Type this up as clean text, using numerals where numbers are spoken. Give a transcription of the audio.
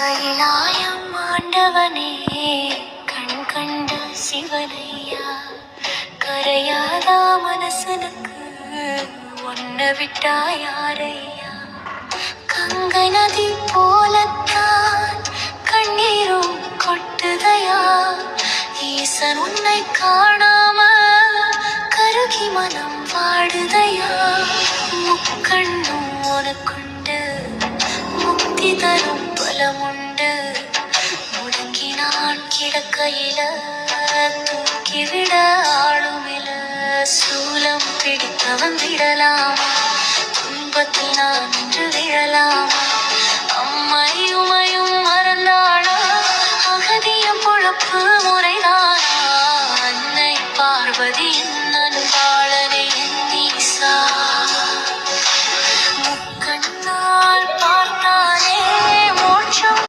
கைலாயம் ஆண்டவனே கண் கண்ட சிவனையா கரையாதா மனசனுக்கு ஒன்ன விட்டா யாரையா கங்கை நதி போலத்தான் கண்ணீரும் கொட்டுதையா ஈசன் உன்னை காணாம கருகி மனம் வாடுதையா முக்கண்ணும் உனக்குண்டு முக்தி தரும் பலமுண்டு முடங்கி நான் கிடக்கையில தூக்கிவிட ஆளுமில சூலம் பிடித்தவன் விடலாமா துன்பத்தில் நான் நின்று விழலாமா